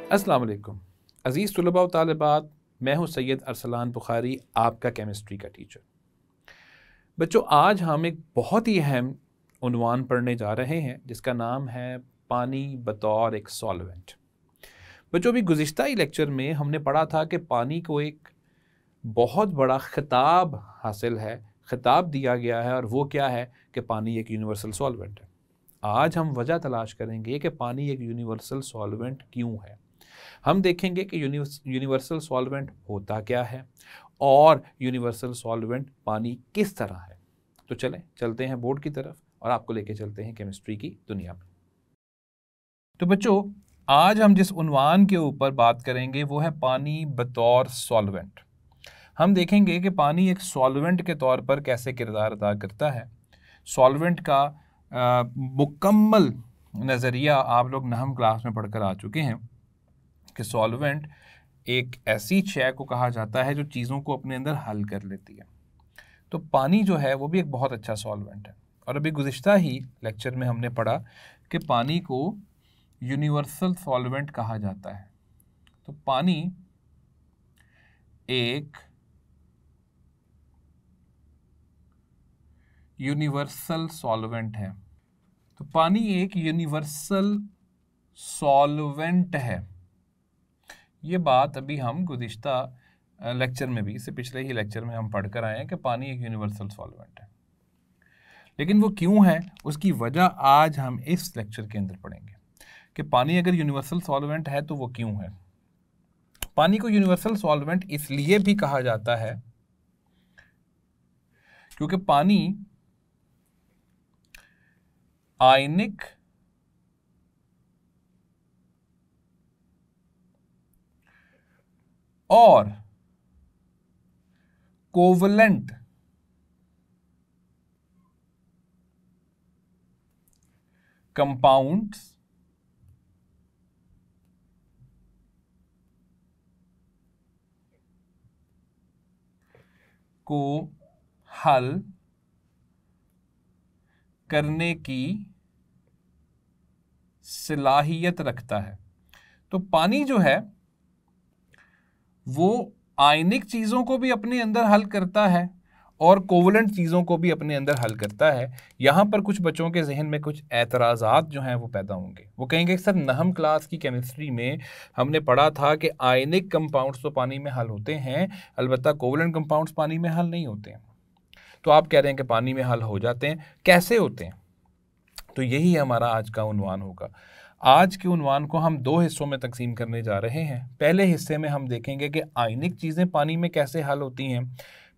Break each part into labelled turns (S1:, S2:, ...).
S1: अस्सलाम वालेकुम अज़ीज़ तुलबा व तालिबात, मैं हूँ सैयद अरसलान बुखारी, आपका केमिस्ट्री का टीचर। बच्चों, आज हम एक बहुत ही अहम उन्वान पढ़ने जा रहे हैं जिसका नाम है पानी बतौर एक सॉल्वेंट। बच्चों, अभी गुज़िश्ता ही लेक्चर में हमने पढ़ा था कि पानी को एक बहुत बड़ा खिताब हासिल है, खिताब दिया गया है, और वो क्या है कि पानी एक यूनिवर्सल सॉल्वेंट है। आज हम वजह तलाश करेंगे कि पानी एक यूनिवर्सल सॉल्वेंट क्यों है। हम देखेंगे कि यूनिवर्सल सॉल्वेंट होता क्या है और यूनिवर्सल सॉल्वेंट पानी किस तरह है। तो चलते हैं बोर्ड की तरफ और आपको लेके चलते हैं केमिस्ट्री की दुनिया में। तो बच्चों, आज हम जिस उन्वान के ऊपर बात करेंगे वो है पानी बतौर सॉल्वेंट। हम देखेंगे कि पानी एक सॉल्वेंट के तौर पर कैसे किरदार अदा करता है। सॉल्वेंट का मुकम्मल नज़रिया आप लोग नहम क्लास में पढ़कर आ चुके हैं कि सॉल्वेंट एक ऐसी शय को कहा जाता है जो चीज़ों को अपने अंदर हल कर लेती है। तो पानी जो है वो भी एक बहुत अच्छा सॉल्वेंट है। और अभी गुज़िश्ता ही लेक्चर में हमने पढ़ा कि पानी को यूनिवर्सल सॉल्वेंट कहा जाता है। तो पानी एक यूनिवर्सल सॉल्वेंट है। तो पानी एक यूनिवर्सल सॉल्वेंट है। ये बात अभी हम गुज़िश्ता लेक्चर में भी, इससे पिछले ही लेक्चर में हम पढ़कर आए हैं कि पानी एक यूनिवर्सल सॉल्वेंट है। लेकिन वो क्यों है, उसकी वजह आज हम इस लेक्चर के अंदर पढ़ेंगे कि पानी अगर यूनिवर्सल सॉल्वेंट है तो वो क्यों है। पानी को यूनिवर्सल सॉल्वेंट इसलिए भी कहा जाता है क्योंकि पानी आयनिक और कोवलेंट कंपाउंड्स को हल करने की सलाहियत रखता है। तो पानी जो है वो आयनिक चीज़ों को भी अपने अंदर हल करता है और कोवलेंट चीज़ों को भी अपने अंदर हल करता है। यहाँ पर कुछ बच्चों के जहन में कुछ एतराज़ात जो हैं वो पैदा होंगे। वो कहेंगे सर, नहम क्लास की केमिस्ट्री में हमने पढ़ा था कि आयनिक कंपाउंड्स तो पानी में हल होते हैं, अलबत्ता कोवलेंट कंपाउंड्स पानी में हल नहीं होते हैं। तो आप कह रहे हैं कि पानी में हल हो जाते हैं, कैसे होते हैं? तो यही हमारा आज का उन्वान होगा। आज के उन्वान को हम दो हिस्सों में तकसीम करने जा रहे हैं। पहले हिस्से में हम देखेंगे कि आयनिक चीज़ें पानी में कैसे हल होती हैं।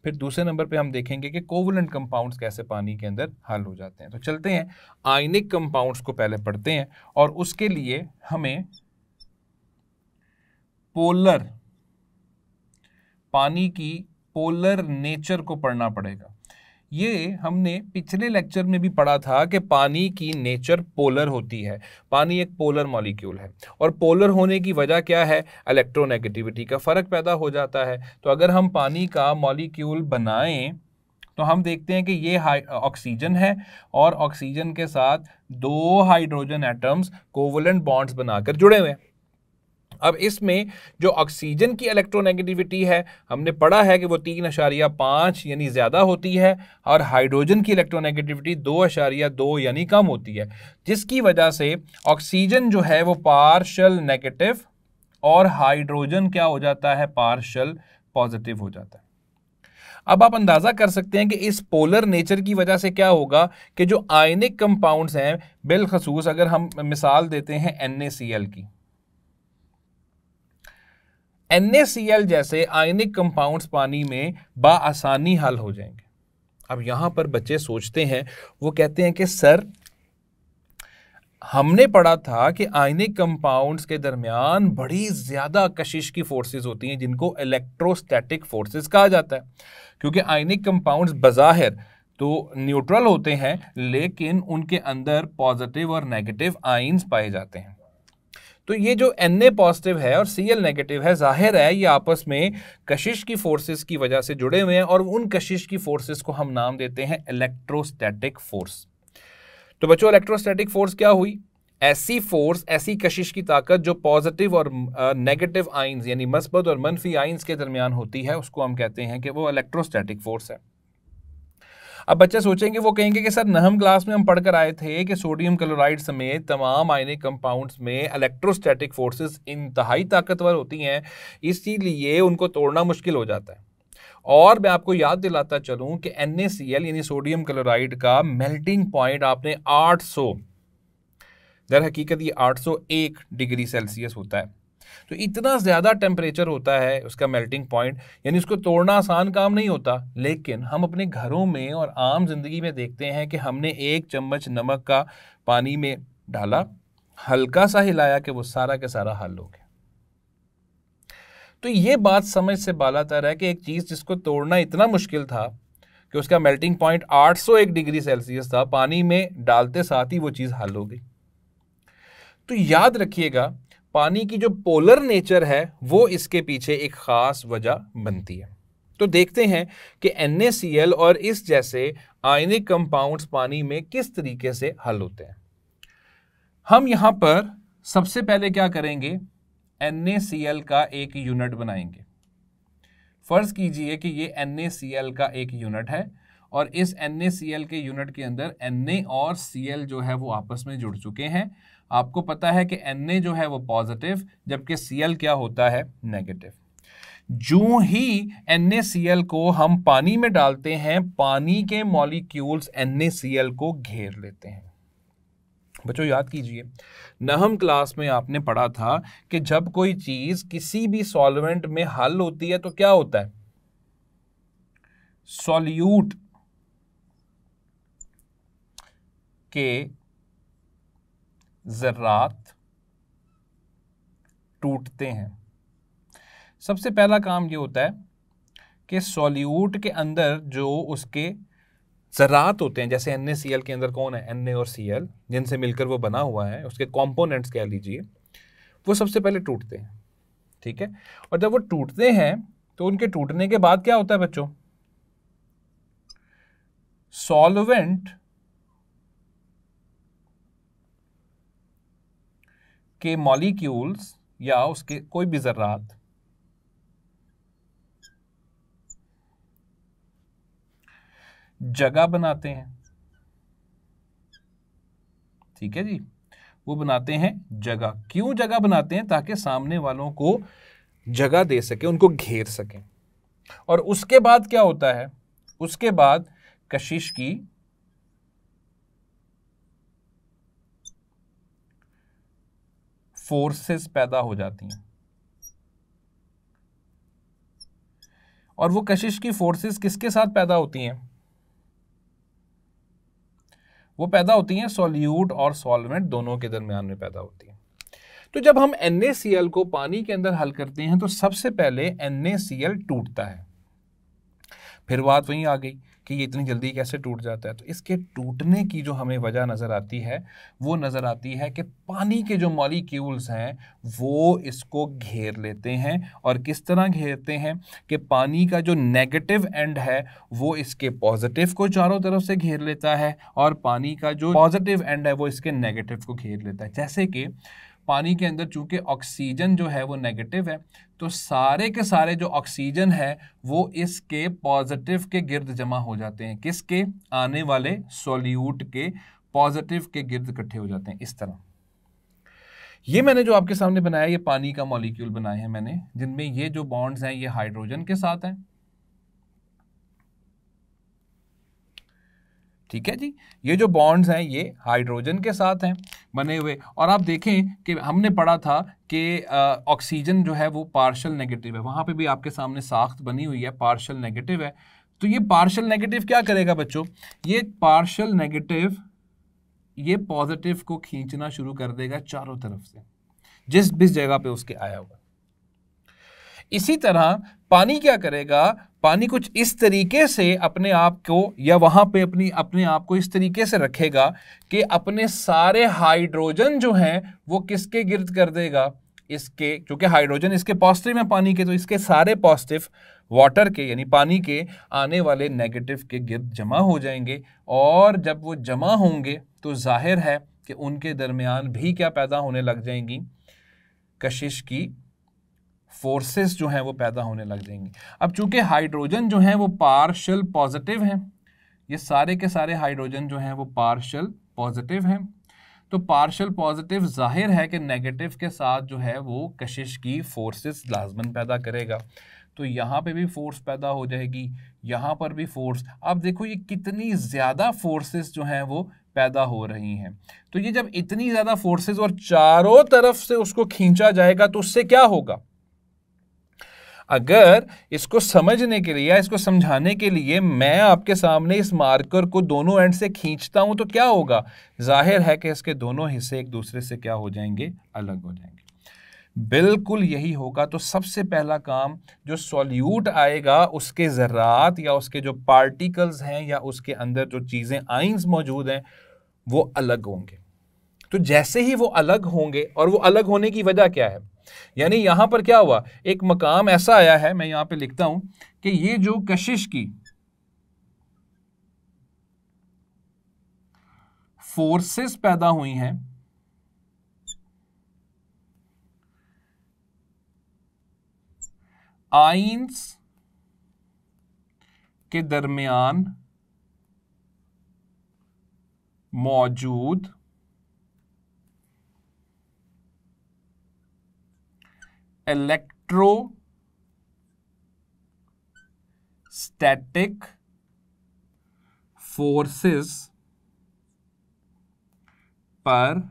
S1: फिर दूसरे नंबर पे हम देखेंगे कि कोवलेंट कंपाउंड्स कैसे पानी के अंदर हल हो जाते हैं। तो चलते हैं, आयनिक कंपाउंड्स को पहले पढ़ते हैं और उसके लिए हमें पानी की पोलर नेचर को पढ़ना पड़ेगा। ये हमने पिछले लेक्चर में भी पढ़ा था कि पानी की नेचर पोलर होती है। पानी एक पोलर मॉलिक्यूल है और पोलर होने की वजह क्या है? इलेक्ट्रोनेगेटिविटी का फ़र्क पैदा हो जाता है। तो अगर हम पानी का मॉलिक्यूल बनाएं तो हम देखते हैं कि ये ऑक्सीजन है और ऑक्सीजन के साथ दो हाइड्रोजन एटम्स कोवलेंट बॉन्ड्स बनाकर जुड़े हुए हैं। अब इसमें जो ऑक्सीजन की इलेक्ट्रोनेगेटिविटी है, हमने पढ़ा है कि वो 3.5 यानी ज़्यादा होती है और हाइड्रोजन की इलेक्ट्रोनेगेटिविटी 2.2 यानी कम होती है, जिसकी वजह से ऑक्सीजन जो है वो पार्शियल नेगेटिव और हाइड्रोजन क्या हो जाता है? पार्शियल पॉजिटिव हो जाता है। अब आप अंदाज़ा कर सकते हैं कि इस पोलर नेचर की वजह से क्या होगा कि जो आयनिक कंपाउंड्स हैं, बिलखसूस अगर हम मिसाल देते हैं NaCl की, NaCl जैसे आयनिक कंपाउंड्स पानी में बाआसानी हल हो जाएंगे। अब यहाँ पर बच्चे सोचते हैं, वो कहते हैं कि सर, हमने पढ़ा था कि आयनिक कंपाउंड्स के दरमियान बड़ी ज़्यादा कशिश की फोर्सेस होती हैं जिनको इलेक्ट्रोस्टैटिक फोर्सेस कहा जाता है, क्योंकि आयनिक कंपाउंड्स बज़ाहिर तो न्यूट्रल होते हैं लेकिन उनके अंदर पॉजिटिव और नेगेटिव आयन्स पाए जाते हैं। तो ये जो Na पॉजिटिव है और Cl नेगेटिव है, जाहिर है ये आपस में कशिश की फोर्सेस की वजह से जुड़े हुए हैं और उन कशिश की फोर्सेस को हम नाम देते हैं इलेक्ट्रोस्टैटिक फोर्स। तो बच्चों, इलेक्ट्रोस्टैटिक फोर्स क्या हुई? ऐसी फोर्स, ऐसी कशिश की ताकत जो पॉजिटिव और नेगेटिव आइंस यानी मस्बत और मनफी आइंस के दरमियान होती है, उसको हम कहते हैं कि वो इलेक्ट्रोस्टैटिक फोर्स है। अब बच्चे सोचेंगे, वो कहेंगे कि सर नहम क्लास में हम पढ़कर आए थे कि सोडियम क्लोराइड समेत तमाम आयनिक कंपाउंड्स में इलेक्ट्रोस्टैटिक फोर्सेस इंतहाई ताकतवर होती हैं, इसीलिए उनको तोड़ना मुश्किल हो जाता है। और मैं आपको याद दिलाता चलूं कि NaCl यानी सोडियम क्लोराइड का मेल्टिंग पॉइंट आपने 800, दर हकीकत ये 801 डिग्री सेल्सियस होता है। तो इतना ज़्यादा टेम्परेचर होता है उसका मेल्टिंग पॉइंट, यानी उसको तोड़ना आसान काम नहीं होता। लेकिन हम अपने घरों में और आम जिंदगी में देखते हैं कि हमने 1 चम्मच नमक का पानी में डाला, हल्का सा हिलाया कि वो सारा के सारा हल हो गया। तो ये बात समझ से बालातर है कि एक चीज़ जिसको तोड़ना इतना मुश्किल था कि उसका मेल्टिंग पॉइंट 801 डिग्री सेल्सियस था, पानी में डालते साथ ही वो चीज़ हल हो गई। तो याद रखिएगा, पानी की जो पोलर नेचर है वो इसके पीछे एक ख़ास वजह बनती है। तो देखते हैं कि NaCl और इस जैसे आयनिक कंपाउंड्स पानी में किस तरीके से हल होते हैं। हम यहाँ पर सबसे पहले क्या करेंगे, NaCl का एक यूनिट बनाएंगे। फर्ज कीजिए कि ये NaCl का एक यूनिट है और इस NaCl के यूनिट के अंदर Na और Cl जो है वो आपस में जुड़ चुके हैं। आपको पता है कि Na जो है वो पॉजिटिव, जबकि Cl क्या होता है, नेगेटिव। जो ही NaCl को हम पानी में डालते हैं, पानी के मॉलिक्यूल्स NaCl को घेर लेते हैं। बच्चों याद कीजिए, नहम क्लास में आपने पढ़ा था कि जब कोई चीज किसी भी सॉल्वेंट में हल होती है तो क्या होता है, सॉल्यूट के ज़र्रात टूटते हैं। सबसे पहला काम ये होता है कि सॉल्यूट के अंदर जो उसके ज़रात होते हैं, जैसे NaCl के अंदर कौन है, Na और Cl, जिनसे मिलकर वो बना हुआ है, उसके कंपोनेंट्स कह लीजिए, वो सबसे पहले टूटते हैं। ठीक है, और जब वो टूटते हैं तो उनके टूटने के बाद क्या होता है बच्चों, सॉल्वेंट के मॉलिक्यूल्स या उसके कोई भी ज़रात जगह बनाते हैं। ठीक है जी, वो बनाते हैं जगह। क्यों जगह बनाते हैं, ताकि सामने वालों को जगह दे सके, उनको घेर सकें। और उसके बाद क्या होता है, उसके बाद कशिश की फोर्सेस पैदा हो जाती हैं। और वो कशिश की फोर्सेस किसके साथ पैदा होती हैं, वो पैदा होती हैं सॉल्यूट और सॉल्वेंट दोनों के दरमियान में पैदा होती हैं। तो जब हम NaCl को पानी के अंदर हल करते हैं तो सबसे पहले NaCl टूटता है। फिर बात वहीं आ गई कि ये इतनी जल्दी कैसे टूट जाता है। तो इसके टूटने की जो हमें वजह नज़र आती है, वो नज़र आती है कि पानी के जो मॉलिक्यूल्स हैं वो इसको घेर लेते हैं। और किस तरह घेरते हैं कि पानी का जो नेगेटिव एंड है वो इसके पॉजिटिव को चारों तरफ से घेर लेता है, और पानी का जो पॉजिटिव एंड है वो इसके नेगेटिव को घेर लेता है। जैसे कि पानी के अंदर चूंकि ऑक्सीजन जो है वो नेगेटिव है, तो सारे के सारे जो ऑक्सीजन है वो इसके पॉजिटिव के गिर्द जमा हो जाते हैं। किसके, आने वाले सॉल्यूट के पॉजिटिव के गिर्द इकट्ठे हो जाते हैं। इस तरह ये मैंने जो आपके सामने बनाया, ये पानी का मॉलिक्यूल बनाए हैं मैंने, जिनमें ये जो बॉन्ड्स हैं ये हाइड्रोजन के साथ हैं। ठीक है जी, ये जो बॉन्ड्स हैं ये हाइड्रोजन के साथ हैं बने हुए। और आप देखें कि हमने पढ़ा था कि ऑक्सीजन जो है वो पार्शियल नेगेटिव है, वहाँ पे भी आपके सामने साख्त बनी हुई है, पार्शियल नेगेटिव है। तो ये पार्शियल नेगेटिव क्या करेगा बच्चों, ये पार्शियल नेगेटिव ये पॉजिटिव को खींचना शुरू कर देगा चारों तरफ से, जिस भी जगह पे उसके आया हुआ। इसी तरह पानी क्या करेगा, पानी कुछ इस तरीके से अपने आप को या वहां पे अपने आप को इस तरीके से रखेगा कि अपने सारे हाइड्रोजन जो हैं वो किसके गिर्द कर देगा, इसके, क्योंकि हाइड्रोजन इसके पॉजिटिव है पानी के, तो इसके सारे पॉजिटिव वाटर के यानी पानी के आने वाले नेगेटिव के गिर्द जमा हो जाएंगे। और जब वो जमा होंगे तो जाहिर है कि उनके दरमियान भी क्या पैदा होने लग जाएंगी, कशिश की फोर्सेस जो हैं वो पैदा होने लग जाएंगी। अब चूंकि हाइड्रोजन जो हैं वो पार्शियल पॉजिटिव हैं, ये सारे के सारे हाइड्रोजन जो हैं वो पार्शियल पॉजिटिव हैं, तो पार्शियल पॉजिटिव जाहिर है कि नेगेटिव के साथ जो है वो कशिश की फोर्सेस लाजमन पैदा करेगा। तो यहाँ पे भी फोर्स पैदा हो जाएगी, यहाँ पर भी फोर्स। अब देखो ये कितनी ज़्यादा फोर्सेस जो हैं वो पैदा हो रही हैं। तो ये जब इतनी ज़्यादा फोर्सेस और चारों तरफ से उसको खींचा जाएगा तो उससे क्या होगा। अगर इसको समझने के लिए या इसको समझाने के लिए मैं आपके सामने इस मार्कर को दोनों एंड से खींचता हूं तो क्या होगा, जाहिर है कि इसके दोनों हिस्से एक दूसरे से क्या हो जाएंगे, अलग हो जाएंगे। बिल्कुल यही होगा। तो सबसे पहला काम जो सॉल्यूट आएगा उसके ज़रात या उसके जो पार्टिकल्स हैं या उसके अंदर जो चीज़ें आइंस मौजूद हैं वो अलग होंगे। तो जैसे ही वो अलग होंगे, और वो अलग होने की वजह क्या है, यानी यहां पर क्या हुआ, एक मकाम ऐसा आया है, मैं यहां पे लिखता हूं कि ये जो कशिश की फोर्सेस पैदा हुई हैं आइंस के दरमियान मौजूद इलेक्ट्रोस्टैटिक फोर्सेस पर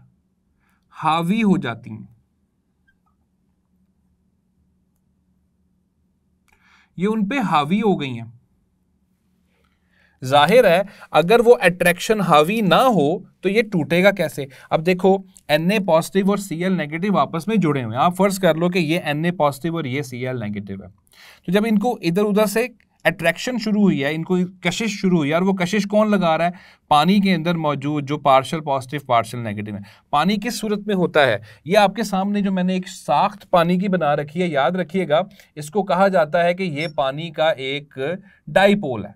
S1: हावी हो जाती हैं। ये उन पे हावी हो गई हैं। जाहिर है अगर वो अट्रैक्शन हावी ना हो तो ये टूटेगा कैसे। अब देखो Na पॉजिटिव और Cl नेगेटिव आपस में जुड़े हुए हैं। आप फर्ज कर लो कि ये Na पॉजिटिव और ये Cl नेगेटिव है। तो जब इनको इधर उधर से अट्रैक्शन शुरू हुई है, इनको कशिश शुरू हुई है, और वो कशिश कौन लगा रहा है, पानी के अंदर मौजूद जो पार्शियल पॉजिटिव पार्शियल नेगेटिव है। पानी किस सूरत में होता है, ये आपके सामने जो मैंने एक साख्त पानी की बना रखी है, याद रखिएगा, इसको कहा जाता है कि ये पानी का एक डाइपोल है,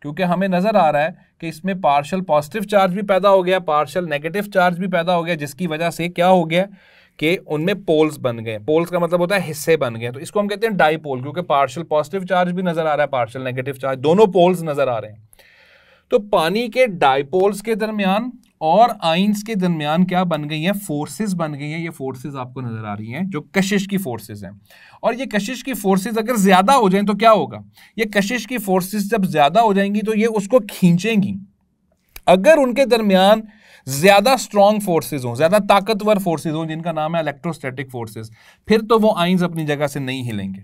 S1: क्योंकि हमें नजर आ रहा है कि इसमें पार्शियल पॉजिटिव चार्ज भी पैदा हो गया, पार्शियल नेगेटिव चार्ज भी पैदा हो गया, जिसकी वजह से क्या हो गया कि उनमें पोल्स बन गए। पोल्स का मतलब होता है हिस्से बन गए। तो इसको हम कहते हैं डाइपोल, क्योंकि पार्शियल पॉजिटिव चार्ज भी नजर आ रहा है, पार्शियल नेगेटिव चार्ज, दोनों पोल्स नजर आ रहे हैं। तो पानी के डाइपोल्स के दरमियान और आइंस के दरमियान क्या बन गई हैं, फोर्सेस बन गई हैं। ये फोर्सेस आपको नजर आ रही हैं जो कशिश की फोर्सेस हैं। और ये कशिश की फोर्सेस अगर ज्यादा हो जाएं तो क्या होगा, ये कशिश की फोर्सेस जब ज्यादा हो जाएंगी तो ये उसको खींचेंगी। अगर उनके दरमियान ज्यादा स्ट्रॉन्ग फोर्सेस हो, ज्यादा ताकतवर फोर्सेस हो, जिनका नाम है इलेक्ट्रोस्टैटिक फोर्सेस, फिर तो वो आइंस अपनी जगह से नहीं हिलेंगे।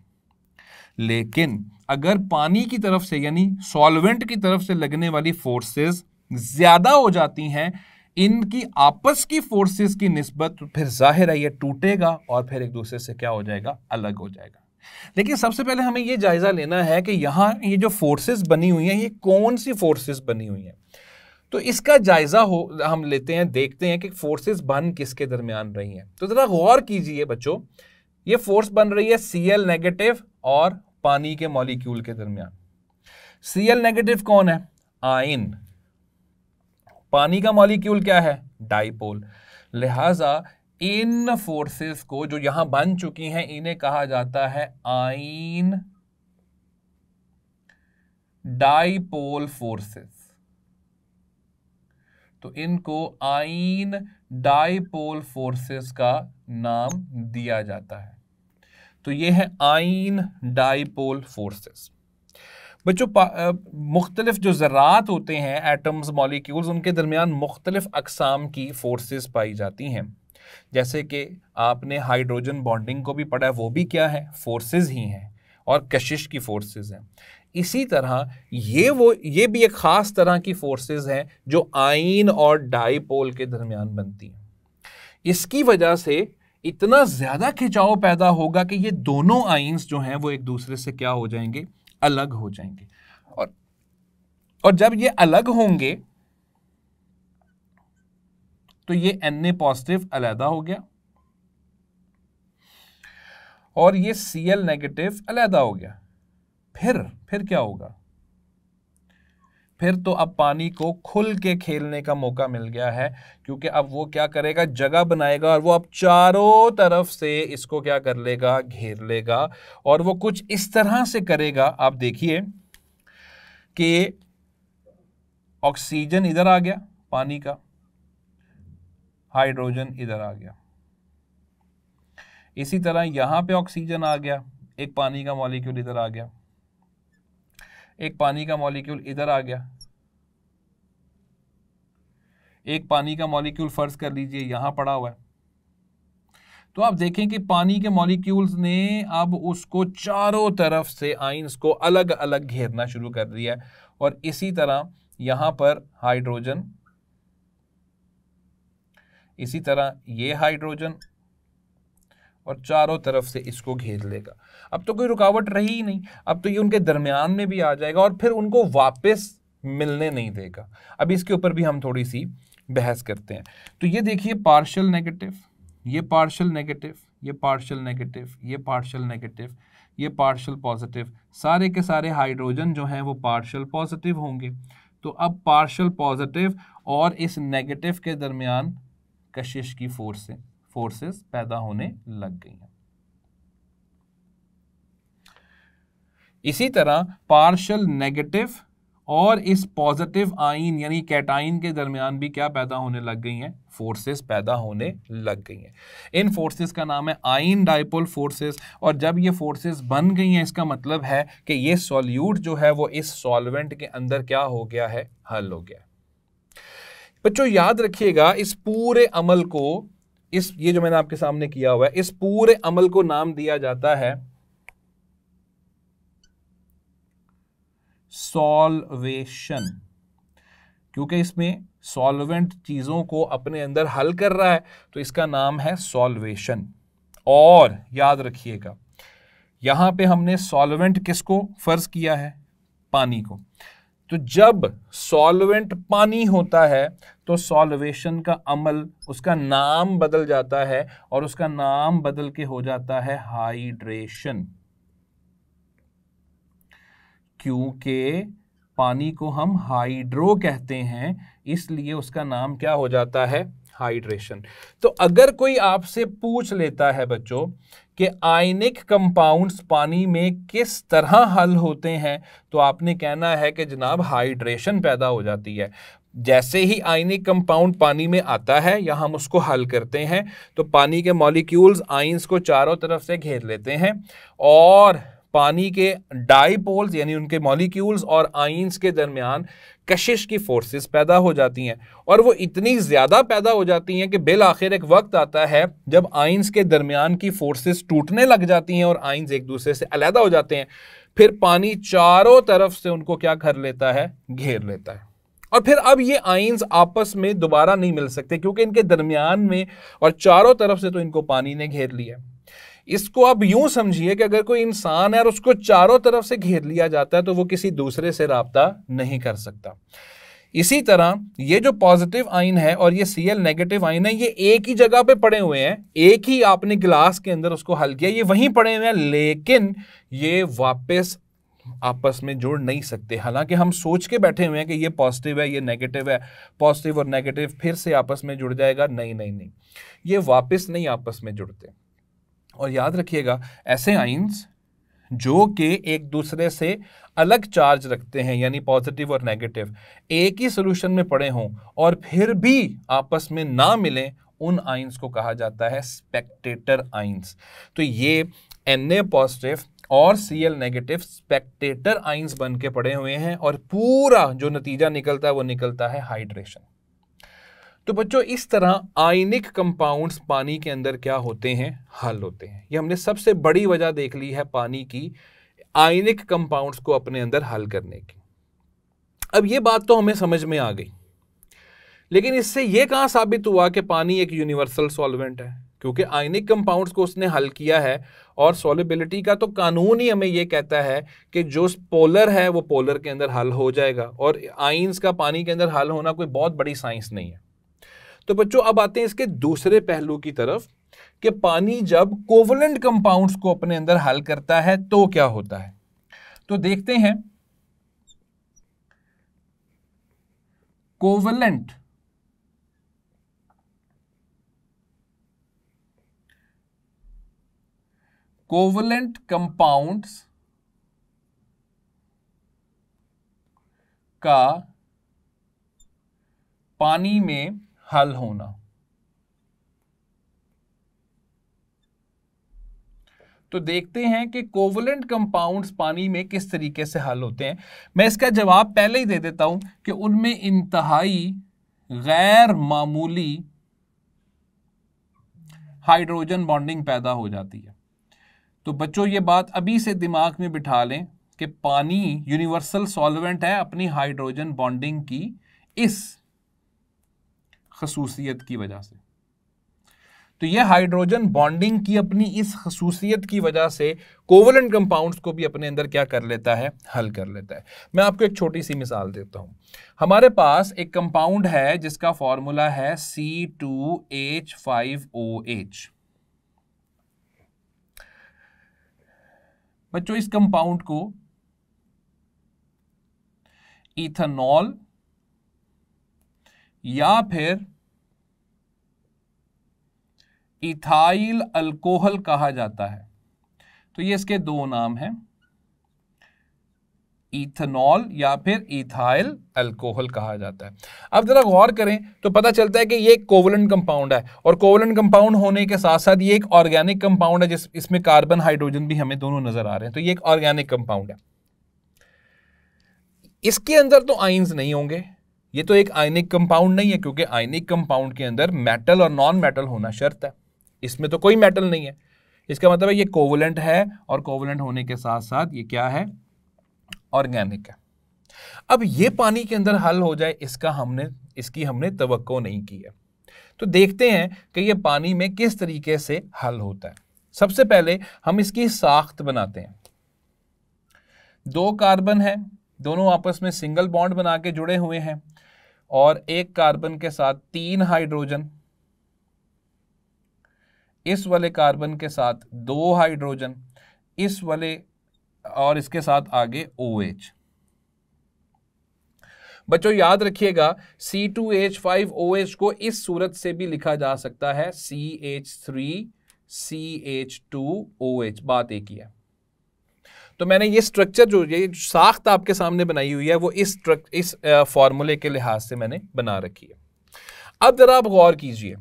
S1: लेकिन अगर पानी की तरफ से यानी सॉल्वेंट की तरफ से लगने वाली फोर्सेस ज्यादा हो जाती हैं इनकी आपस की फोर्सेस की निस्बत, तो फिर जाहिर है ये टूटेगा और फिर एक दूसरे से क्या हो जाएगा, अलग हो जाएगा। लेकिन सबसे पहले हमें ये जायजा लेना है कि यहां ये जो फोर्सेस बनी हुई हैं ये कौन सी फोर्सेस बनी हुई हैं। तो इसका जायजा हम लेते हैं, देखते हैं कि फोर्सेस बन किसके दरमियान रही हैं। तो जरा गौर कीजिए बच्चों, ये फोर्स बन रही है Cl नेगेटिव और पानी के मॉलिक्यूल के दरमियान। Cl नेगेटिव कौन है, आयन। पानी का मॉलिक्यूल क्या है, डाइपोल। लिहाजा इन फोर्सेस को जो यहां बन चुकी हैं इन्हें कहा जाता है आयन डाइपोल फोर्सेस। तो इनको आयन डाइपोल फोर्सेस का नाम दिया जाता है। तो ये है आयन डाइपोल फोर्सेस। बच्चों मुख्तलिफ जो ज़रात होते हैं, एटम्स मॉलिक्यूल्स, उनके दरमियान मुख्तलिफ अक़साम की फोर्सेस पाई जाती हैं। जैसे कि आपने हाइड्रोजन बॉन्डिंग को भी पढ़ा है, वो भी क्या है, फोर्सेस ही हैं, और कशिश की फोर्सेस हैं। इसी तरह ये भी एक ख़ास तरह की फोर्सेस हैं जो आयन और डाइपोल के दरमियान बनती हैं। इसकी वजह से इतना ज़्यादा खिंचाव पैदा होगा कि ये दोनों आयन्स जो हैं वो एक दूसरे से क्या हो जाएंगे, अलग हो जाएंगे। और जब ये अलग होंगे तो ये Na पॉजिटिव अलहदा हो गया और ये Cl नेगेटिव अलहदा हो गया। फिर क्या होगा, फिर तो अब पानी को खुल के खेलने का मौका मिल गया है, क्योंकि अब वो क्या करेगा, जगह बनाएगा और वो अब चारों तरफ से इसको क्या कर लेगा, घेर लेगा। और वो कुछ इस तरह से करेगा, आप देखिए कि ऑक्सीजन इधर आ गया पानी का, हाइड्रोजन इधर आ गया, इसी तरह यहां पे ऑक्सीजन आ गया, एक पानी का मॉलिक्यूल इधर आ गया, एक पानी का मॉलिक्यूल इधर आ गया, एक पानी का मॉलिक्यूल फर्ज कर लीजिए यहां पड़ा हुआ है। तो आप देखें कि पानी के मॉलिक्यूल्स ने अब उसको चारों तरफ से आइंस को अलग अलग घेरना शुरू कर दिया है। और इसी तरह यहां पर हाइड्रोजन, इसी तरह ये हाइड्रोजन, और चारों तरफ से इसको घेर लेगा। अब तो कोई रुकावट रही ही नहीं, अब तो ये उनके दरमियान में भी आ जाएगा और फिर उनको वापस मिलने नहीं देगा। अब इसके ऊपर भी हम थोड़ी सी बहस करते हैं। तो ये देखिए पार्शियल नेगेटिव, ये पार्शियल नेगेटिव, ये पार्शियल नेगेटिव, ये पार्शियल नेगेटिव, ये पार्शियल पॉजिटिव, सारे के सारे हाइड्रोजन जो हैं वो पार्शियल पॉजिटिव होंगे। तो अब पार्शियल पॉजिटिव और इस नेगेटिव के दरमियान कशिश की फोर्सेस पैदा होने लग गई हैं। इसी तरह पार्शियल नेगेटिव और इस पॉजिटिव आइन यानी कैटाइन के दरमियान भी क्या पैदा होने लग गई हैं, फोर्सेस पैदा होने लग गई हैं। इन फोर्सेस का नाम है आइन डाइपोल फोर्सेस। और जब ये फोर्सेस बन गई हैं, इसका मतलब है कि ये सॉल्यूट जो है वो इस सॉल्वेंट के अंदर क्या हो गया है, हल हो गया है। बच्चों याद रखिएगा, इस पूरे अमल को, ये जो मैंने आपके सामने किया हुआ है, इस पूरे अमल को नाम दिया जाता है सॉल्वेशन, क्योंकि इसमें सॉल्वेंट चीजों को अपने अंदर हल कर रहा है, तो इसका नाम है सॉल्वेशन। और याद रखिएगा, यहां पे हमने सॉल्वेंट किसको फर्ज किया है, पानी को। तो जब सॉल्वेंट पानी होता है तो सॉल्वेशन का अमल, उसका नाम बदल जाता है और उसका नाम बदल के हो जाता है हाइड्रेशन, क्योंकि पानी को हम हाइड्रो कहते हैं, इसलिए उसका नाम क्या हो जाता है, हाइड्रेशन। तो अगर कोई आपसे पूछ लेता है बच्चों कि आयनिक कंपाउंड्स पानी में किस तरह हल होते हैं, तो आपने कहना है कि जनाब हाइड्रेशन पैदा हो जाती है। जैसे ही आयनिक कंपाउंड पानी में आता है या हम उसको हल करते हैं, तो पानी के मॉलिक्यूल्स आइंस को चारों तरफ से घेर लेते हैं और पानी के डाइपोल्स यानी उनके मॉलिक्यूल्स और आइंस के दरमियान कशिश की फोर्सेस पैदा हो जाती हैं। और वो इतनी ज़्यादा पैदा हो जाती हैं कि बिल आखिर एक वक्त आता है जब आइंस के दरमियान की फोर्सेस टूटने लग जाती हैं और आइंस एक दूसरे से अलहदा हो जाते हैं। फिर पानी चारों तरफ से उनको क्या कर लेता है, घेर लेता है। और फिर अब ये आइंस आपस में दोबारा नहीं मिल सकते, क्योंकि इनके दरमियान में और चारों तरफ से तो इनको पानी ने घेर लिया। इसको आप यूं समझिए कि अगर कोई इंसान है और उसको चारों तरफ से घेर लिया जाता है तो वो किसी दूसरे से राब्ता नहीं कर सकता। इसी तरह ये जो पॉजिटिव आइन है और ये Cl नेगेटिव आइन है, ये एक ही जगह पे पड़े हुए हैं, एक ही आपने गिलास के अंदर उसको हल किया, ये वहीं पड़े हुए हैं, लेकिन ये वापस आपस में जुड़ नहीं सकते। हालांकि हम सोच के बैठे हुए हैं कि ये पॉजिटिव है, ये नेगेटिव है, पॉजिटिव और नेगेटिव फिर से आपस में जुड़ जाएगा, नहीं नहीं नहीं, ये वापस नहीं आपस में जुड़ते। और याद रखिएगा, ऐसे आइंस जो कि एक दूसरे से अलग चार्ज रखते हैं यानी पॉजिटिव और नेगेटिव, एक ही सॉल्यूशन में पड़े हों और फिर भी आपस में ना मिलें, उन आइंस को कहा जाता है स्पेक्टेटर आइंस। तो ये Na पॉजिटिव और Cl नेगेटिव स्पेक्टेटर आइंस बन के पड़े हुए हैं और पूरा जो नतीजा निकलता है वो निकलता है हाइड्रेशन। तो बच्चों इस तरह आयनिक कंपाउंड्स पानी के अंदर क्या होते हैं, हल होते हैं। ये हमने सबसे बड़ी वजह देख ली है पानी की, आयनिक कंपाउंड्स को अपने अंदर हल करने की। अब ये बात तो हमें समझ में आ गई, लेकिन इससे ये कहाँ साबित हुआ कि पानी एक यूनिवर्सल सॉल्वेंट है, क्योंकि आयनिक कंपाउंड्स को उसने हल किया है और सॉल्युबिलिटी का तो कानून ही हमें ये कहता है कि जो पोलर है वो पोलर के अंदर हल हो जाएगा, और आइंस का पानी के अंदर हल होना कोई बहुत बड़ी साइंस नहीं है। तो बच्चों अब आते हैं इसके दूसरे पहलू की तरफ कि पानी जब कोवलेंट कंपाउंड्स को अपने अंदर हल करता है तो क्या होता है। तो देखते हैं कोवलेंट कंपाउंड्स का पानी में हल होना। तो देखते हैं कि कोवलेंट कंपाउंड्स पानी में किस तरीके से हल होते हैं। मैं इसका जवाब पहले ही दे देता हूं कि उनमें इंतहाई गैर मामूली हाइड्रोजन बॉन्डिंग पैदा हो जाती है। तो बच्चों ये बात अभी से दिमाग में बिठा लें कि पानी यूनिवर्सल सॉल्वेंट है अपनी हाइड्रोजन बॉन्डिंग की इस खसूसियत की वजह से। तो यह हाइड्रोजन बॉन्डिंग की अपनी इस खसूसियत की वजह से कोवलेंट कंपाउंड्स को भी अपने अंदर क्या कर लेता है, हल कर लेता है। मैं आपको एक छोटी सी मिसाल देता हूं। हमारे पास एक कंपाउंड है जिसका फॉर्मूला है C2H5OH। बच्चों इस कंपाउंड को इथेनॉल या फिर इथाइल अल्कोहल कहा जाता है। तो ये इसके दो नाम हैं, इथेनॉल या फिर इथाइल अल्कोहल कहा जाता है। अब जरा गौर करें तो पता चलता है कि ये एक कोवलेंट कंपाउंड है, और कोवलेंट कंपाउंड होने के साथ साथ ये एक ऑर्गेनिक कंपाउंड है इसमें कार्बन हाइड्रोजन भी हमें दोनों नजर आ रहे हैं। तो ये एक ऑर्गेनिक कंपाउंड है। इसके अंदर तो आयंस नहीं होंगे, ये तो एक आयनिक कंपाउंड नहीं है, क्योंकि आयनिक कंपाउंड के अंदर मेटल और नॉन मेटल होना शर्त है। इसमें तो कोई मेटल नहीं है। इसका मतलब है ये कोवलेंट है, और कोवलेंट होने के साथ साथ ये क्या है, ऑर्गेनिक है। अब ये पानी के अंदर हल हो जाए इसकी हमने तवक्को नहीं की है। तो देखते हैं कि ये पानी में किस तरीके से हल होता है। सबसे पहले हम इसकी साख्त बनाते हैं। दो कार्बन है, दोनों आपस में सिंगल बॉन्ड बना के जुड़े हुए हैं, और एक कार्बन के साथ 3 हाइड्रोजन, इस वाले कार्बन के साथ 2 हाइड्रोजन, इस वाले और इसके साथ आगे OH। बच्चों याद रखिएगा C2H5OH को इस सूरत से भी लिखा जा सकता है CH3CH2OH। बात एक ही है। तो मैंने ये स्ट्रक्चर जो ये साख्त आपके सामने बनाई हुई है वो इस फॉर्मूले के लिहाज से मैंने बना रखी है। अब जरा आप गौर कीजिए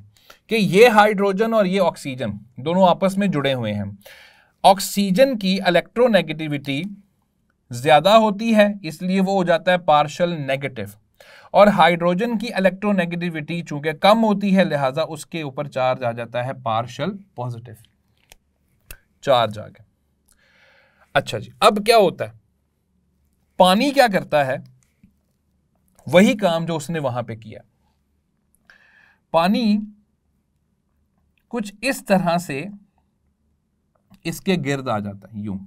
S1: कि ये हाइड्रोजन और ये ऑक्सीजन दोनों आपस में जुड़े हुए हैं। ऑक्सीजन की इलेक्ट्रोनेगेटिविटी ज्यादा होती है, इसलिए वो हो जाता है पार्शियल नेगेटिव, और हाइड्रोजन की इलेक्ट्रोनेगेटिविटी चूंकि कम होती है लिहाजा उसके ऊपर चार्ज आ जाता है पार्शियल पॉजिटिव चार्ज आ गया। अच्छा जी, अब क्या होता है, पानी क्या करता है, वही काम जो उसने वहां पे किया। पानी कुछ इस तरह से इसके गिर्द आ जाता है, यूं।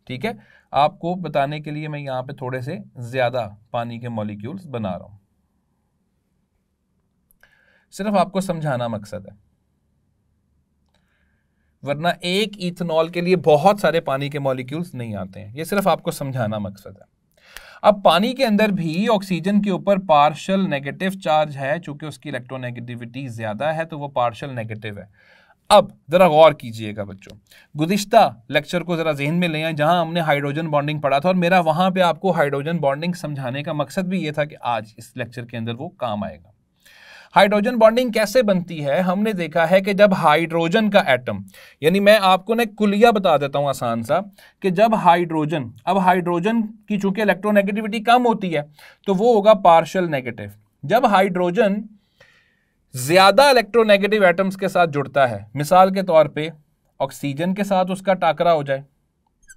S1: ठीक है, आपको बताने के लिए मैं यहां पे थोड़े से ज्यादा पानी के मॉलिक्यूल्स बना रहा हूं, सिर्फ आपको समझाना मकसद है, वरना एक इथेनॉल के लिए बहुत सारे पानी के मॉलिक्यूल्स नहीं आते हैं। ये सिर्फ आपको समझाना मकसद है। अब पानी के अंदर भी ऑक्सीजन के ऊपर पार्शियल नेगेटिव चार्ज है, चूंकि उसकी इलेक्ट्रोनेगेटिविटी ज्यादा है तो वो पार्शियल नेगेटिव है। अब जरा गौर कीजिएगा बच्चों, गुज़िश्ता लेक्चर को जरा ज़हन में ले आए जहां हमने हाइड्रोजन बॉन्डिंग पढ़ा था, और मेरा वहां पे आपको हाइड्रोजन बॉन्डिंग समझाने का मकसद भी ये था कि आज इस लेक्चर के अंदर वो काम आएगा। हाइड्रोजन बॉन्डिंग कैसे बनती है, हमने देखा है कि जब हाइड्रोजन का एटम, यानी मैं आपको ना कुलिया बता देता हूं आसान सा, कि जब हाइड्रोजन की चूंकि इलेक्ट्रोनेगेटिविटी कम होती है तो वो होगा पार्शियल नेगेटिव। जब हाइड्रोजन ज्यादा इलेक्ट्रोनेगेटिव एटम्स के साथ जुड़ता है, मिसाल के तौर पे ऑक्सीजन के साथ उसका टाकरा हो जाए,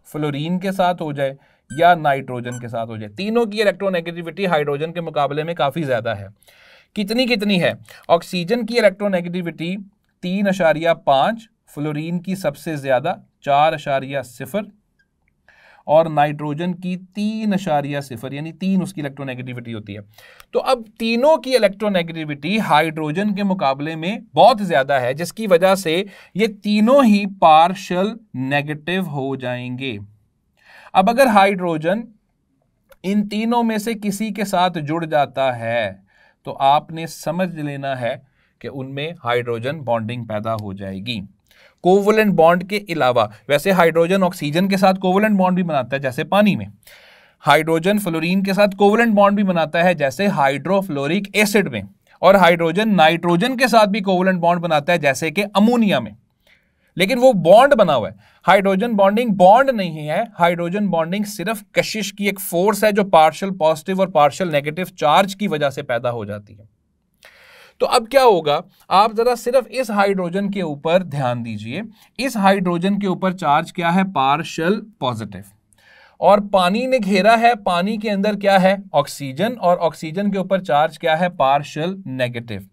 S1: फ्लोरीन के साथ हो जाए, या नाइट्रोजन के साथ हो जाए, तीनों की इलेक्ट्रोनेगेटिविटी हाइड्रोजन के मुकाबले में काफी ज्यादा है। कितनी है, ऑक्सीजन की इलेक्ट्रोनेगेटिविटी 3.5, फ्लोरीन की सबसे ज्यादा 4.0, और नाइट्रोजन की 3.0, यानी 3 उसकी इलेक्ट्रोनेगेटिविटी होती है। तो अब तीनों की इलेक्ट्रोनेगेटिविटी हाइड्रोजन के मुकाबले में बहुत ज्यादा है, जिसकी वजह से ये तीनों ही पार्शियल नेगेटिव हो जाएंगे। अब अगर हाइड्रोजन इन तीनों में से किसी के साथ जुड़ जाता है तो आपने समझ लेना है कि उनमें हाइड्रोजन बॉन्डिंग पैदा हो जाएगी। कोवलेंट बॉन्ड के अलावा वैसे हाइड्रोजन ऑक्सीजन के साथ कोवलेंट बॉन्ड भी बनाता है जैसे पानी में, हाइड्रोजन फ्लोरीन के साथ कोवलेंट बॉन्ड भी बनाता है जैसे हाइड्रोफ्लोरिक एसिड में, और हाइड्रोजन नाइट्रोजन के साथ भी कोवलेंट बॉन्ड बनाता है जैसे कि अमोनिया में। लेकिन वो बॉन्ड बना हुआ है, हाइड्रोजन बॉन्डिंग बॉन्ड नहीं है। हाइड्रोजन बॉन्डिंग सिर्फ कशिश की एक फोर्स है जो पार्शियल पॉजिटिव और पार्शियल नेगेटिव चार्ज की वजह से पैदा हो जाती है। तो अब क्या होगा, आप जरा सिर्फ इस हाइड्रोजन के ऊपर ध्यान दीजिए। इस हाइड्रोजन के ऊपर चार्ज क्या है, पार्शियल पॉजिटिव, और पानी ने घेरा है, पानी के अंदर क्या है, ऑक्सीजन, और ऑक्सीजन के ऊपर चार्ज क्या है, पार्शियल नेगेटिव।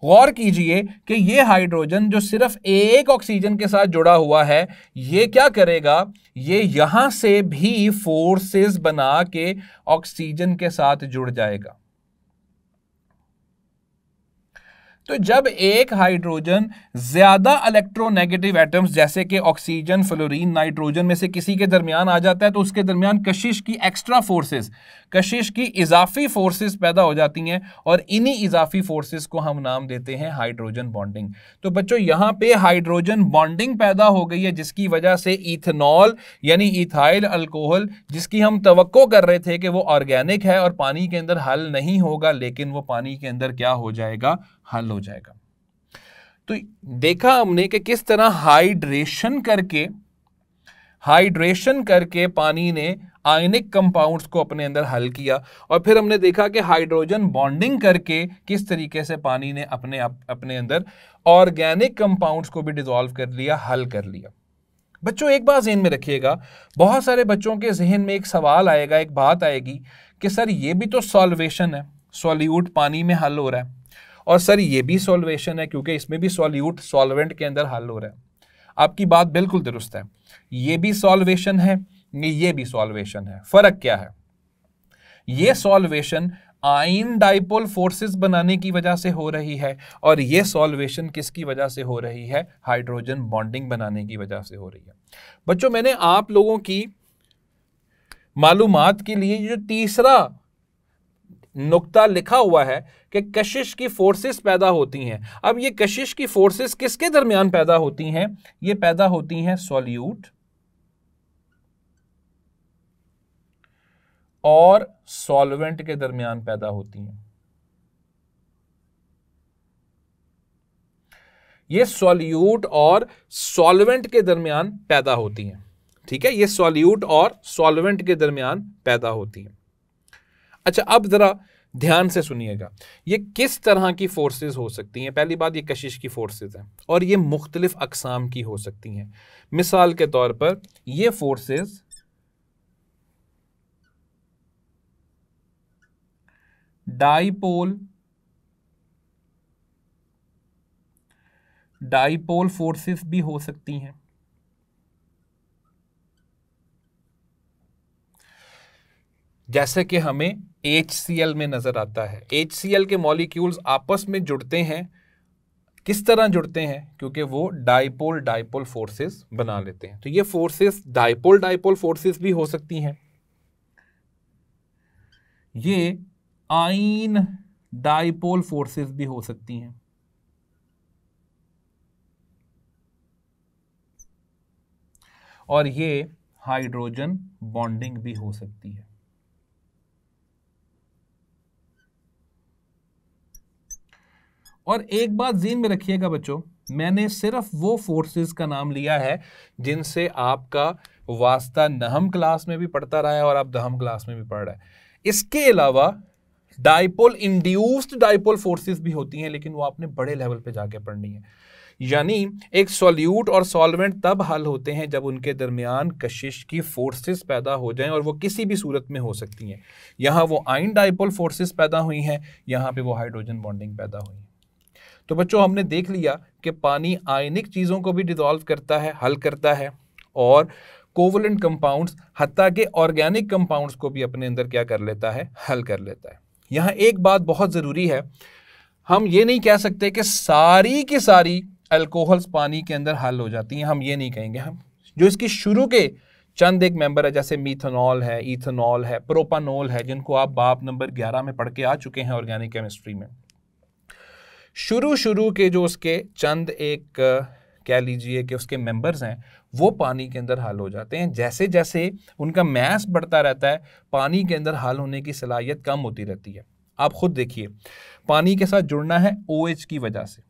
S1: गौर कीजिए कि ये हाइड्रोजन जो सिर्फ एक ऑक्सीजन के साथ जुड़ा हुआ है, ये क्या करेगा, ये यहां से भी फोर्सेस बना के ऑक्सीजन के साथ जुड़ जाएगा। तो जब एक हाइड्रोजन ज्यादा इलेक्ट्रोनेगेटिव एटम्स जैसे कि ऑक्सीजन, फ्लोरीन, नाइट्रोजन में से किसी के दरमियान आ जाता है तो उसके दरमियान कशिश की एक्स्ट्रा फोर्सेस, कशिश की इजाफी फोर्सेस पैदा हो जाती हैं, और इन्हीं इजाफी फोर्सेस को हम नाम देते हैं हाइड्रोजन बॉन्डिंग। तो बच्चों यहां पे हाइड्रोजन बॉन्डिंग पैदा हो गई है जिसकी वजह से इथेनॉल यानी इथाइल अल्कोहल, जिसकी हम तवक्को कर रहे थे कि वो ऑर्गेनिक है और पानी के अंदर हल नहीं होगा, लेकिन वो पानी के अंदर क्या हो जाएगा, हल हो जाएगा। तो देखा हमने कि किस तरह हाइड्रेशन करके पानी ने आयनिक कंपाउंड्स को अपने अंदर हल किया, और फिर हमने देखा कि हाइड्रोजन बॉन्डिंग करके किस तरीके से पानी ने अपने अंदर ऑर्गेनिक कंपाउंड्स को भी डिसॉल्व कर लिया, हल कर लिया। बच्चों एक बात ज़हन में रखिएगा, बहुत सारे बच्चों के जहन में एक सवाल आएगा, एक बात आएगी कि सर ये भी तो सॉल्वेशन है, सॉल्यूट पानी में हल हो रहा है, और सर ये भी सॉल्वेशन है क्योंकि इसमें भी सॉल्यूट सॉल्वेंट के अंदर हल हो रहा है। आपकी बात बिल्कुल दुरुस्त है, ये भी सॉल्वेशन है, ये भी सॉल्वेशन है। फर्क क्या है, ये सॉल्वेशन आयन डाइपोल फोर्सेस बनाने की वजह से हो रही है, और ये सॉल्वेशन किसकी वजह से हो रही है, हाइड्रोजन बॉन्डिंग बनाने की वजह से हो रही है। बच्चों मैंने आप लोगों की मालूमात के लिए जो तीसरा नुक्ता लिखा हुआ है कि कशिश की फोर्सेस पैदा होती हैं। अब ये कशिश की फोर्सेस किसके दरमियान पैदा होती हैं, ये पैदा होती हैं सॉल्यूट और सॉल्वेंट के दरमियान पैदा होती हैं। ये सॉल्यूट और सॉल्वेंट के दरमियान पैदा होती हैं, ठीक है, ये सॉल्यूट और सॉल्वेंट के दरमियान पैदा होती हैं। अच्छा अब जरा ध्यान से सुनिएगा, ये किस तरह की फोर्सेस हो सकती हैं। पहली बात, ये कशिश की फोर्सेस हैं और ये मुख्तलिफ अकसाम की हो सकती हैं। मिसाल के तौर पर ये फोर्सेस डाइपोल फोर्सेस भी हो सकती हैं। जैसे कि हमें HCl में नजर आता है, HCl के मॉलिक्यूल्स आपस में जुड़ते हैं। किस तरह जुड़ते हैं, क्योंकि वो डाइपोल फोर्सेस बना लेते हैं। तो ये फोर्सेस डाइपोल फोर्सेस भी हो सकती हैं। ये आयन डाइपोल फोर्सेस भी हो सकती हैं। और ये हाइड्रोजन बॉन्डिंग भी हो सकती है। और एक बात ज़हन में रखिएगा बच्चों, मैंने सिर्फ वो फोर्सेस का नाम लिया है जिनसे आपका वास्ता नहम क्लास में भी पढ़ता रहा है और आप दहम क्लास में भी पढ़ रहा है। इसके अलावा डाइपोल इंड्यूस्ड डाइपोल फोर्सेस भी होती हैं, लेकिन वो आपने बड़े लेवल पे जाके पढ़नी है। यानी एक सॉल्यूट और सॉल्वेंट तब हल होते हैं जब उनके दरमियान कशिश की फोर्सेस पैदा हो जाएं, और वो किसी भी सूरत में हो सकती हैं। यहाँ वो आयन डाइपोल फोर्सेस पैदा हुई हैं, यहाँ पे वो हाइड्रोजन बॉन्डिंग पैदा हुई है। तो बच्चों हमने देख लिया कि पानी आयनिक चीज़ों को भी डिसॉल्व करता है, हल करता है, और कोवलेंट कंपाउंड्स हत्ता के ऑर्गेनिक कंपाउंड्स को भी अपने अंदर क्या कर लेता है, हल कर लेता है। यहाँ एक बात बहुत ज़रूरी है, हम ये नहीं कह सकते कि सारी की सारी अल्कोहल्स पानी के अंदर हल हो जाती हैं, हम ये नहीं कहेंगे। हम जो इसकी शुरू के चंद एक मेंबर है जैसे मीथेनॉल है, इथेनॉल है, प्रोपानॉल है, जिनको आप बाप नंबर 11 में पढ़ के आ चुके हैं ऑर्गेनिक केमिस्ट्री में। शुरू के जो उसके चंद एक कह लीजिए कि उसके मेंबर्स हैं वो पानी के अंदर हल हो जाते हैं। जैसे जैसे उनका मैस बढ़ता रहता है पानी के अंदर हल होने की सलाहियत कम होती रहती है। आप खुद देखिए, पानी के साथ जुड़ना है OH की वजह से,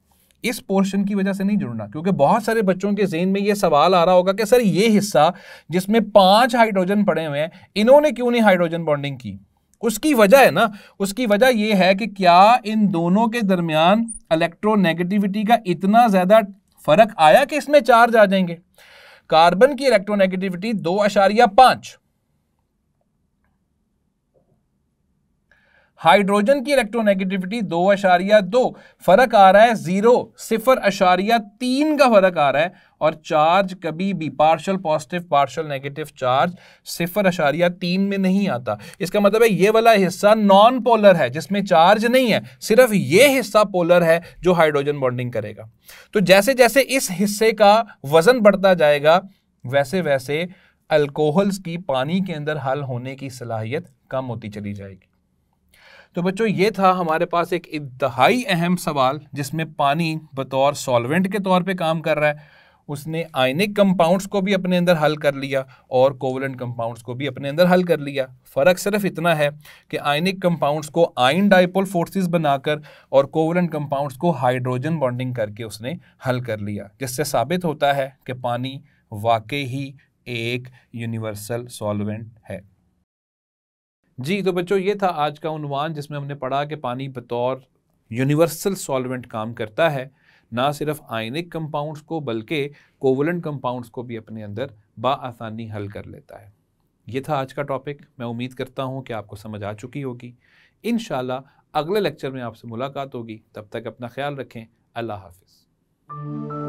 S1: इस पोर्शन की वजह से नहीं जुड़ना। क्योंकि बहुत सारे बच्चों के ज़हन में ये सवाल आ रहा होगा कि सर ये हिस्सा जिसमें 5 हाइड्रोजन पड़े हुए हैं, इन्होंने क्यों नहीं हाइड्रोजन बॉन्डिंग की? उसकी वजह है ना, उसकी वजह यह है कि क्या इन दोनों के दरमियान इलेक्ट्रोनेगेटिविटी का इतना ज़्यादा फर्क आया कि इसमें चार्ज आ जाएंगे। कार्बन की इलेक्ट्रोनेगेटिविटी 2.5, हाइड्रोजन की इलेक्ट्रोनेगेटिविटी 2.2, फर्क आ रहा है 0.3 का फर्क आ रहा है। और चार्ज कभी भी partial positive partial negative charge 0.3 में नहीं आता। इसका मतलब है ये वाला हिस्सा नॉन पोलर है जिसमें चार्ज नहीं है, सिर्फ ये हिस्सा पोलर है जो हाइड्रोजन बॉन्डिंग करेगा। तो जैसे जैसे इस हिस्से का वजन बढ़ता जाएगा वैसे वैसे अल्कोहल्स की पानी के अंदर हल होने की सलाहियत कम होती चली जाएगी। तो बच्चों ये था हमारे पास एक इंतहाई अहम सवाल जिसमें पानी बतौर सॉल्वेंट के तौर पे काम कर रहा है। उसने आयनिक कंपाउंड्स को भी अपने अंदर हल कर लिया और कोवलेंट कंपाउंड्स को भी अपने अंदर हल कर लिया। फ़र्क सिर्फ इतना है कि आयनिक कंपाउंड्स को आयन डाइपोल फोर्सेस बनाकर और कोवलेंट कंपाउंड्स को हाइड्रोजन बॉन्डिंग करके उसने हल कर लिया, जिससे साबित होता है कि पानी वाकई ही एक यूनिवर्सल सॉल्वेंट है। जी तो बच्चों ये था आज का उन्वान जिसमें हमने पढ़ा कि पानी बतौर यूनिवर्सल सॉल्वेंट काम करता है, ना सिर्फ आयनिक कंपाउंड्स को बल्कि कोवलेंट कंपाउंड्स को भी अपने अंदर बाआसानी हल कर लेता है। ये था आज का टॉपिक। मैं उम्मीद करता हूँ कि आपको समझ आ चुकी होगी। इंशाल्लाह अगले लेक्चर में आपसे मुलाकात होगी। तब तक अपना ख्याल रखें। अल्लाह हाफिज़।